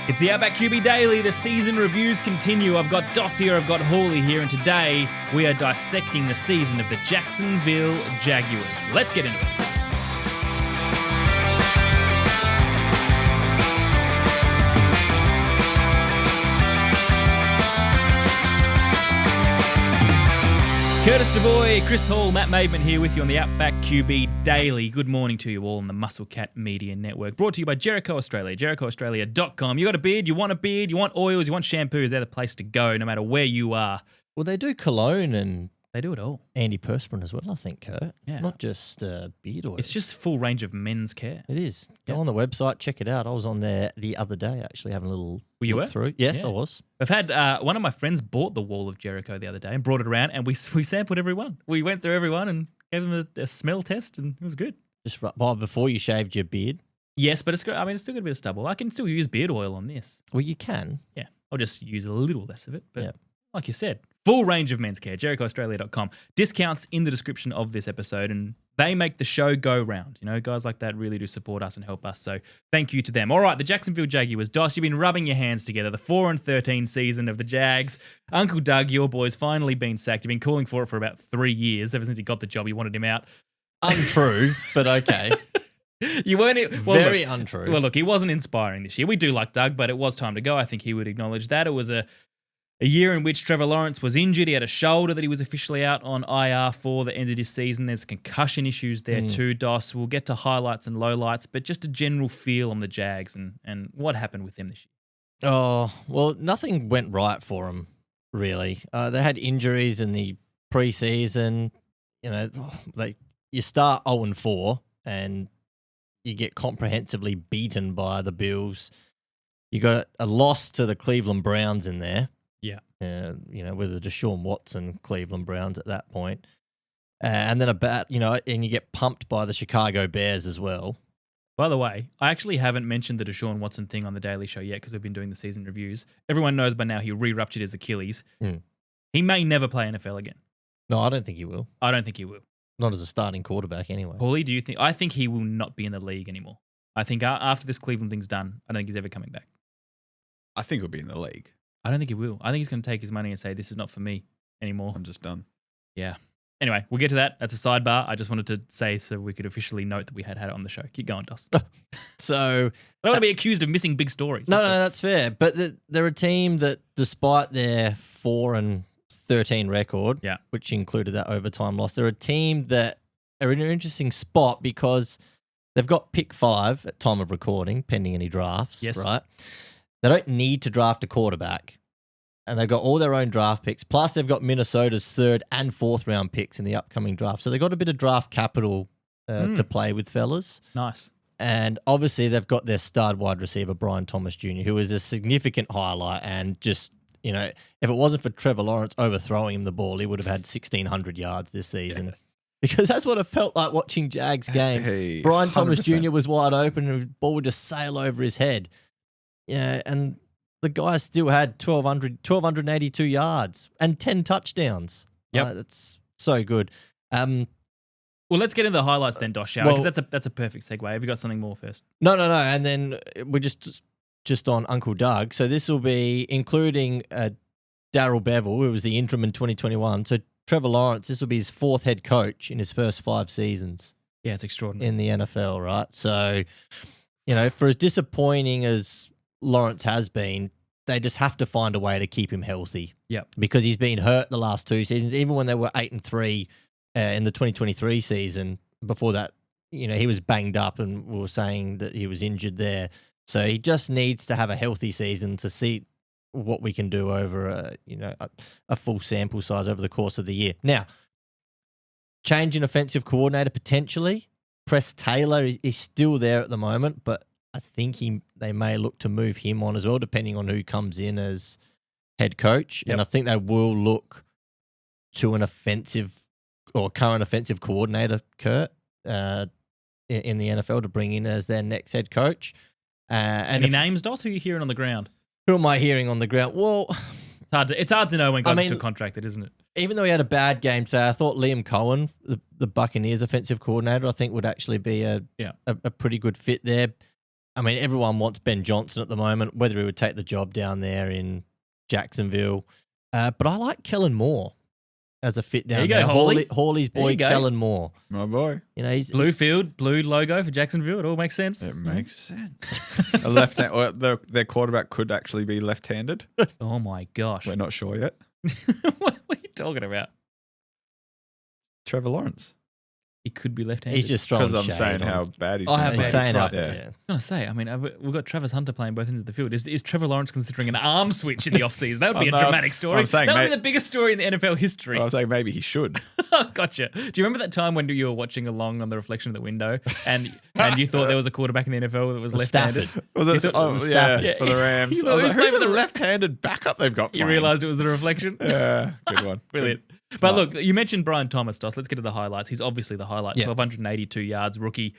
It's the Outback QB Daily. The season reviews continue. I've got Doss here, I've got Hawley here, and today we are dissecting the season of the Jacksonville Jaguars. Let's get into it. Curtis DeVoy, Chris Hall, Matt Maidman here with you on the Outback QB Daily. Good morning to you all on the Muscle Cat Media Network. Brought to you by Jericho Australia, jerichoaustralia.com. You got a beard, you want oils, you want shampoos, they're the place to go no matter where you are. Well, they do cologne and they do it all. antiperspirant as well, I think, Kurt. Yeah. Not just beard oil. It's just full range of men's care. It is. Go on the website, check it out. I was on there the other day actually having a little look through. Yes, I was. I've had one of my friends bought the wall of Jericho the other day and brought it around, and we sampled everyone. We went through everyone and gave them a smell test, and it was good. Just before you shaved your beard? Yes, but it's still got a bit of stubble. I can still use beard oil on this. Well, you can. Yeah, I'll just use a little less of it. But like you said, full range of men's care, jerichoaustralia.com. Discounts in the description of this episode, and they make the show go round. You know, guys like that really do support us and help us, so thank you to them. All right, the Jacksonville Jaguars. Doss, you've been rubbing your hands together. The 4-13 season of the Jags. Uncle Doug, your boy's finally been sacked. You've been calling for it for about 3 years. Ever since he got the job, you wanted him out. Untrue, but okay. You weren't very untrue. Well, look, he wasn't inspiring this year. We do like Doug, but it was time to go. I think he would acknowledge that. It was a year in which Trevor Lawrence was injured. He had a shoulder that he was officially out on IR for the end of this season. There's concussion issues there too, Doss. We'll get to highlights and lowlights, but just a general feel on the Jags and what happened with them this year. Oh, well, nothing went right for them, really. They had injuries in the preseason. You know, you start 0-4 and you get comprehensively beaten by the Bills. You got a loss to the Cleveland Browns in there. Yeah. You know, with the Deshaun Watson Cleveland Browns at that point. And then and you get pumped by the Chicago Bears as well. By the way, I actually haven't mentioned the Deshaun Watson thing on the Daily Show yet because we've been doing the season reviews. Everyone knows by now he re-ruptured his Achilles. He may never play NFL again. No, I don't think he will. I don't think he will. Not as a starting quarterback anyway. Paulie, do you think? I think he will not be in the league anymore. I think after this Cleveland thing's done, I don't think he's ever coming back. I think he'll be in the league. I don't think he will. I think he's going to take his money and say, this is not for me anymore. I'm just done. Yeah. Anyway, we'll get to that. That's a sidebar. I just wanted to say so we could officially note that we had it on the show. Keep going, Doss. So I don't want to be accused of missing big stories. No, that's fair. But they're a team that, despite their 4-13 record, which included that overtime loss, they're a team that are in an interesting spot because they've got pick 5 at time of recording, pending any drafts, right? They don't need to draft a quarterback, and they've got all their own draft picks. Plus, they've got Minnesota's 3rd and 4th round picks in the upcoming draft. So they've got a bit of draft capital to play with, fellas. Nice. And obviously, they've got their stud wide receiver, Brian Thomas Jr., who is a significant highlight. And just, you know, if it wasn't for Trevor Lawrence overthrowing him the ball, he would have had 1,600 yards this season. Because that's what it felt like watching Jags game. Hey, Brian Thomas Jr. was wide open and the ball would just sail over his head. Yeah, and the guy still had 1,282 yards and 10 touchdowns. Yep. That's so good. Well, let's get into the highlights then, Doss, shall we? Because that's a perfect segue. Have you got something more first? No. And then we're just on Uncle Doug. So this will be including Darrell Bevel, who was the interim in 2021. So Trevor Lawrence, this will be his 4th head coach in his first 5 seasons. Yeah, it's extraordinary. In the NFL, right? So, you know, for as disappointing as Lawrence has been, they just have to find a way to keep him healthy. Yep. Because he's been hurt the last 2 seasons. Even when they were 8-3 in the 2023 season, before that, you know, he was banged up and we were saying that he was injured there. So he just needs to have a healthy season to see what we can do over a full sample size over the course of the year. Now, change in offensive coordinator potentially. Press Taylor is still there at the moment, but I think they may look to move him on as well, depending on who comes in as head coach. Yep. And I think they will look to an offensive or current offensive coordinator, Kurt, in the NFL to bring in as their next head coach. Any names, Doss? Who are you hearing on the ground? Who am I hearing on the ground? Well, it's hard to know when guys are still contracted, isn't it? Even though he had a bad game today, I thought Liam Cohen, the Buccaneers offensive coordinator, I think would actually be a pretty good fit there. I mean, everyone wants Ben Johnson at the moment, whether he would take the job down there in Jacksonville. But I like Kellen Moore as a fit down There you there. go, Hawley. Hawley's There boy, you go. Kellen Moore. My boy. You know, he's Blue field, blue logo for Jacksonville. It all makes sense. It makes sense. A left hand, or their quarterback could actually be left-handed. Oh my gosh. We're not sure yet. What are you talking about? Trevor Lawrence. He could be left-handed. He's just throwing Because I'm shade saying on- how bad he's Oh, how been. bad He's he's saying right. how Yeah. bad, I was going to say, I mean, we've got Travis Hunter playing both ends of the field. Is Trevor Lawrence considering an arm switch in the offseason? That would be Oh, a no, dramatic story. I'm saying, That would be mate- the biggest story in the NFL history. I was saying maybe he should. Gotcha. Do you remember that time when you were watching along on the reflection of the window and you thought there was a quarterback in the NFL that was left-handed? Stafford. Was You it? thought Oh, it was yeah, Stafford. for the Rams. You I thought was it like, was who's playing the for the- left-handed backup they've got You playing? realised it was the reflection? Yeah, good one. Brilliant. Good. But Smart. look, you mentioned Brian Thomas, Doss. Let's get to the highlights. He's obviously the highlight. Yeah. 1,282 yards, rookie.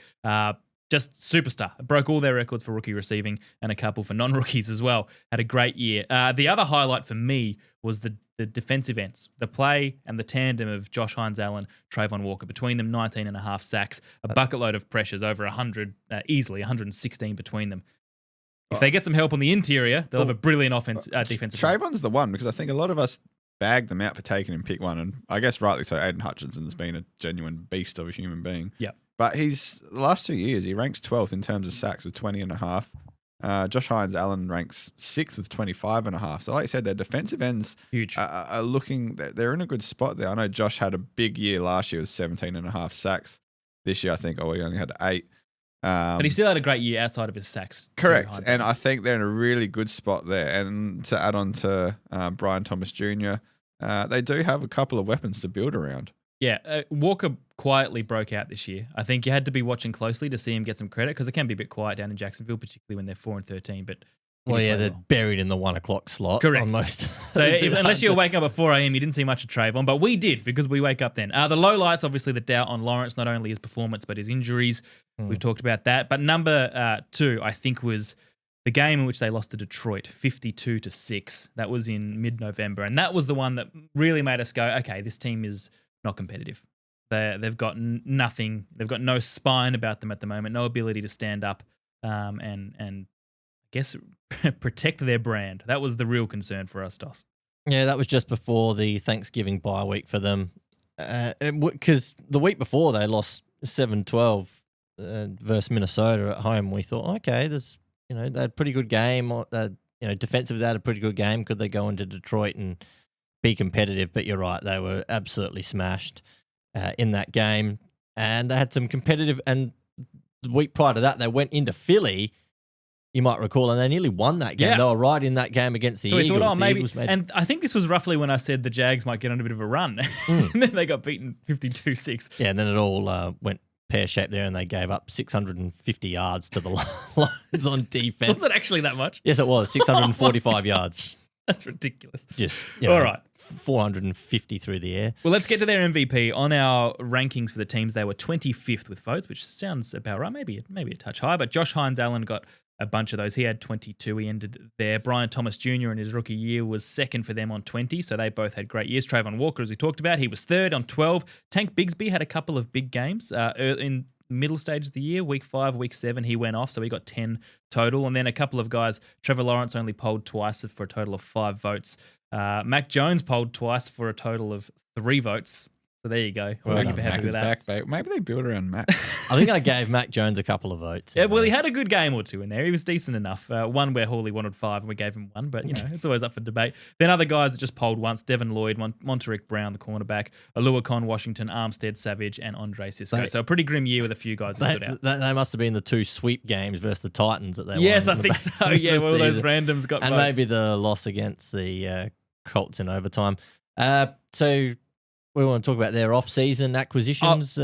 Just superstar. Broke all their records for rookie receiving and a couple for non-rookies as well. Had a great year. The other highlight for me was the defensive ends, the play and the tandem of Josh Hines-Allen, Trayvon Walker. Between them, 19 and a half sacks, a bucket load of pressures, over 100, easily 116 between them. If they get some help on the interior, they'll have a brilliant defensive line. Trayvon's the one because I think a lot of us bagged them out for taking him pick one, and I guess rightly so. Aiden Hutchinson's been a genuine beast of a human being. Yeah. But the last 2 years, he ranks 12th in terms of sacks with 20 and a half. Josh Hines-Allen ranks 6th with 25 and a half. So like I said, their defensive ends Huge. are looking, they're in a good spot there. I know Josh had a big year last year with 17 and a half sacks. This year, I think, he only had 8. But he still had a great year outside of his sacks. too, Correct. Hines-Allen. And I think they're in a really good spot there. And to add on to Brian Thomas Jr., they do have a couple of weapons to build around. Yeah, Walker quietly broke out this year. I think you had to be watching closely to see him get some credit because it can be a bit quiet down in Jacksonville, particularly when they're 4-13. But he Well, did yeah, play they're well. buried in the 1 o'clock slot. Correct. Almost. So unless you're waking up at 4 a.m., you didn't see much of Trayvon, but we did because we wake up then. The low lights, obviously, the doubt on Lawrence, not only his performance but his injuries. We've talked about that. But number 2, I think, was the game in which they lost to Detroit, 52-6. That was in mid-November, and that was the one that really made us go, okay, this team is not competitive. They've got nothing. They've got no spine about them at the moment, no ability to stand up and I guess protect their brand. That was the real concern for us, Doss. Yeah, that was just before the Thanksgiving bye week for them. Because the week before they lost 7-12 versus Minnesota at home. We thought, okay, they had a pretty good game. Defensively they had a pretty good game. Could they go into Detroit and be competitive? But you're right, they were absolutely smashed in that game. And they had some competitive. And the week prior to that, they went into Philly. You might recall, and they nearly won that game. Yeah. They were right in that game against the So we Eagles. thought, The maybe. Eagles made- And I think this was roughly when I said the Jags might get on a bit of a run. And then they got beaten 52-6. Yeah, and then it all went pear-shaped there, and they gave up 650 yards to the Lions on defense. Was it actually that much? Yes, it was 645 yards. That's ridiculous. Just All right. 450 through the air. Well, let's get to their MVP. On our rankings for the teams, they were 25th with votes, which sounds about right. Maybe a touch high, but Josh Hines-Allen got a bunch of those. He had 22. He ended there. Brian Thomas Jr. in his rookie year was second for them on 20, so they both had great years. Trayvon Walker, as we talked about, he was third on 12. Tank Bigsby had a couple of big games in middle stage of the year. Week 5, week 7, he went off, so he got 10 total. And then a couple of guys, Trevor Lawrence only polled twice for a total of 5 votes. Mac Jones polled twice for a total of 3 votes. So there you go. Well We're done, happy Mac with is that. back, mate. Maybe they build around Mac. I think I gave Mac Jones a couple of votes. Yeah, well, he had a good game or two in there. He was decent enough. One where Hawley wanted 5 and we gave him 1, but it's always up for debate. Then other guys that just polled once: Devin Lloyd, Monteric Brown, the cornerback, Alua Con Washington, Armstead Savage, and Andre Cisco. So a pretty grim year with a few guys who stood out. They must have been the 2 sweep games versus the Titans that they won. Yes, I in the think back so. end of Yeah, the well, those season. randoms got And votes. maybe the loss against the Colts in overtime. So we want to talk about their off-season acquisitions,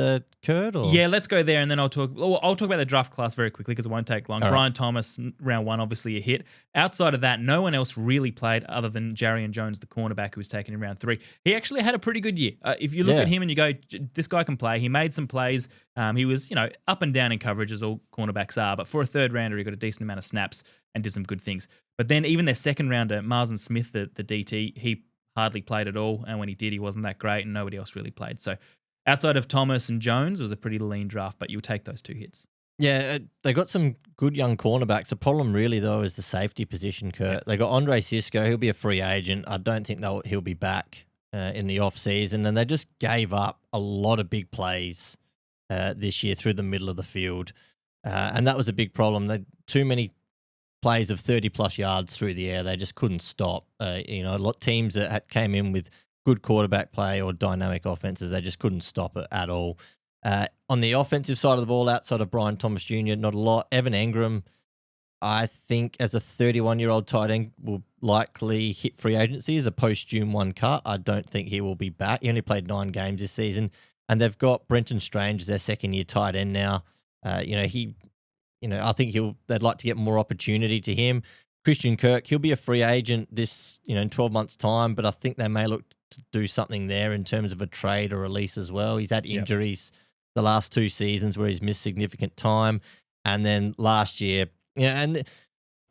Kurt? Or? Yeah, let's go there, and then I'll talk about the draft class very quickly because it won't take long. All right. Brian Thomas, round 1, obviously a hit. Outside of that, no one else really played other than Jarian Jones, the cornerback, who was taken in round 3. He actually had a pretty good year. If you look at him and you go, this guy can play. He made some plays. He was, up and down in coverage as all cornerbacks are, but for a third rounder, he got a decent amount of snaps and did some good things. But then even their second rounder, Marsden Smith, the DT, he hardly played at all, and when he did, he wasn't that great, and nobody else really played. So outside of Thomas and Jones, it was a pretty lean draft, but you'll take those 2 hits. Yeah, they got some good young cornerbacks. The problem really, though, is the safety position, Kurt. They got Andre Cisco. He'll be a free agent. I don't think he'll be back in the offseason. And they just gave up a lot of big plays this year through the middle of the field. And that was a big problem. Too many plays of 30-plus yards through the air. They just couldn't stop. A lot of teams that came in with good quarterback play or dynamic offenses, they just couldn't stop it at all. On the offensive side of the ball, outside of Brian Thomas Jr., not a lot. Evan Engram, I think, as a 31-year-old tight end, will likely hit free agency as a post-June 1 cut. I don't think he will be back. He only played 9 games this season. And they've got Brenton Strange as their second-year tight end now. I think they'd like to get more opportunity to him. Christian Kirk, he'll be a free agent in 12 months' time, but I think they may look to do something there in terms of a trade or release as well. He's had injuries the last 2 seasons where he's missed significant time. And then last year, and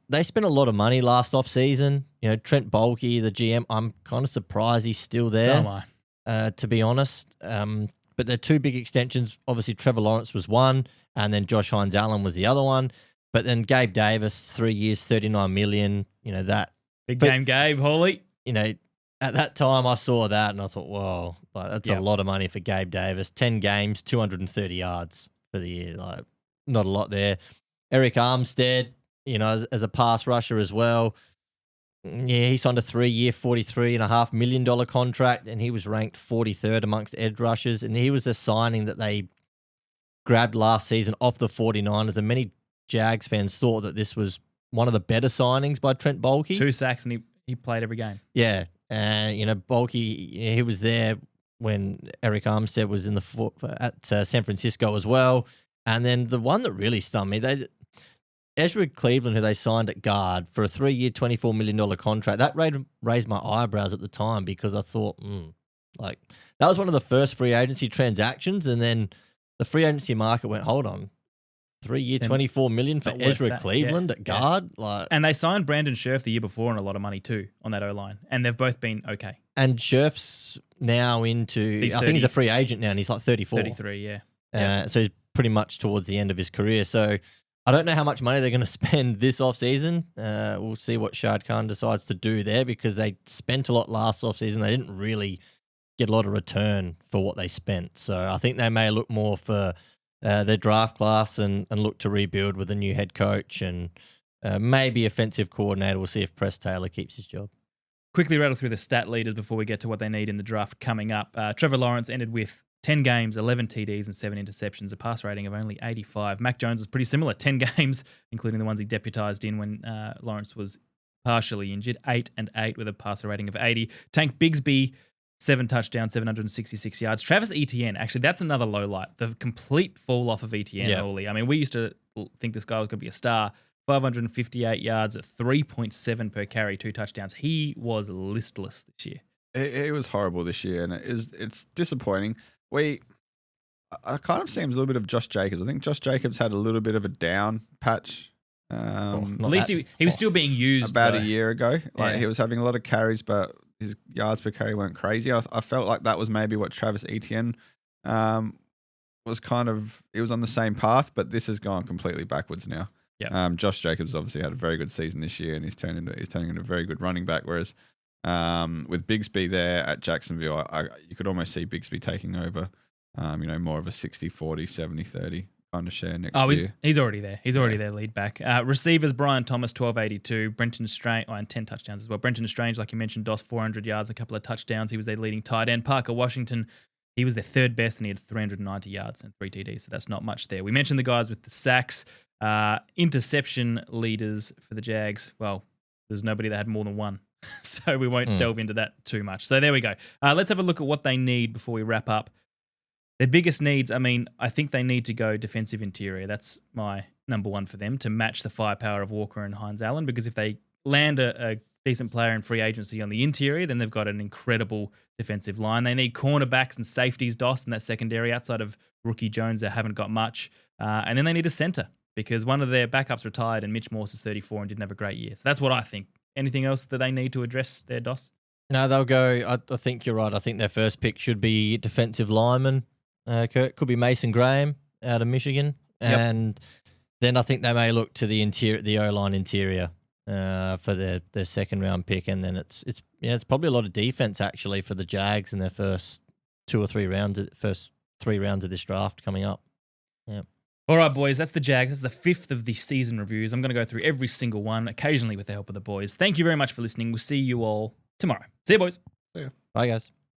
they spent a lot of money last offseason. Trent Baalke, the GM, I'm kind of surprised he's still there. So am I. To be honest. But they're 2 big extensions. Obviously, Trevor Lawrence was one, and then Josh Hines-Allen was the other one. But then Gabe Davis, 3 years, $39 million. Big game, Gabe, holy. At that time, I saw that and I thought, whoa, that's a lot of money for Gabe Davis. 10 games, 230 yards for the year. Not a lot there. Eric Armstead, as a pass rusher as well. Yeah, he signed a 3-year, $43.5 million contract, and he was ranked 43rd amongst edge rushers. And he was a signing that they grabbed last season off the 49ers, and many Jags fans thought that this was one of the better signings by Trent Baalke. 2 sacks, and he played every game. Yeah. And, Baalke, he was there when Eric Armstead was at San Francisco as well. And then the one that really stunned me, Ezra Cleveland, who they signed at guard for a 3-year, $24 million contract, that raised my eyebrows at the time because I thought, that was one of the first free agency transactions. And then the free agency market went, hold on, 3-year, $24 million for Ezra Cleveland at guard. And they signed Brandon Scherf the year before on a lot of money too on that O-line. And they've both been okay. And Scherf's now I think he's a free agent now and he's like 34. 33, yeah. So he's pretty much towards the end of his career. So I don't know how much money they're going to spend this offseason. We'll see what Shad Khan decides to do there because they spent a lot last offseason. They didn't really get a lot of return for what they spent. So I think they may look more for their draft class and look to rebuild with a new head coach and maybe offensive coordinator. We'll see if Press Taylor keeps his job. Quickly rattle through the stat leaders before we get to what they need in the draft coming up. Trevor Lawrence ended with 10 games, 11 TDs and 7 interceptions, a pass rating of only 85. Mac Jones was pretty similar, 10 games, including the ones he deputized in when Lawrence was partially injured, 8-8 with a passer rating of 80. Tank Bigsby, 7 touchdowns, 766 yards. Travis Etienne, actually, that's another low light. The complete fall off of Etienne, Holy. I mean, we used to think this guy was going to be a star. 558 yards at 3.7 per carry, 2 touchdowns. He was listless this year. It was horrible this year, and it's disappointing. I kind of seems a little bit of Josh Jacobs. I think Josh Jacobs had a little bit of a down patch. At least he was still being used. About a year ago. He was having a lot of carries, but his yards per carry weren't crazy. I felt like that was maybe what Travis Etienne was kind of, he was on the same path, but this has gone completely backwards now. Yep. Josh Jacobs obviously had a very good season this year, and he's turning into a very good running back. Whereas with Bigsby there at Jacksonville, you could almost see Bigsby taking over. More of a 60-40, 70-30 kind of share next year. He's already there. He's already their lead back. Receivers, Brian Thomas, 1282. Brenton Strange, and 10 touchdowns as well. Brenton Strange, like you mentioned, DOS, 400 yards, a couple of touchdowns. He was their leading tight end. Parker Washington, he was their third best, and he had 390 yards and 3 TDs, so that's not much there. We mentioned the guys with the sacks. Interception leaders for the Jags, well, there's nobody that had more than 1. So we won't delve into that too much. So there we go. Let's have a look at what they need before we wrap up. Their biggest needs, I think they need to go defensive interior. That's my number 1 for them, to match the firepower of Walker and Hines-Allen, because if they land a decent player in free agency on the interior, then they've got an incredible defensive line. They need cornerbacks and safeties, DOS, in that secondary. Outside of rookie Jones, they haven't got much. And then they need a center, because one of their backups retired and Mitch Morse is 34 and didn't have a great year. So that's what I think. Anything else that they need to address there, DOS? No, they'll go. I think you're right. I think their first pick should be defensive lineman. Could be Mason Graham out of Michigan. and then I think they may look to the O-line interior for their second round pick, and then it's probably a lot of defense actually for the Jags in their first 3 rounds of this draft coming up. Yeah. All right, boys, that's the Jags. That's the 5th of the season reviews. I'm going to go through every single one, occasionally with the help of the boys. Thank you very much for listening. We'll see you all tomorrow. See you, boys. See ya. Bye, guys.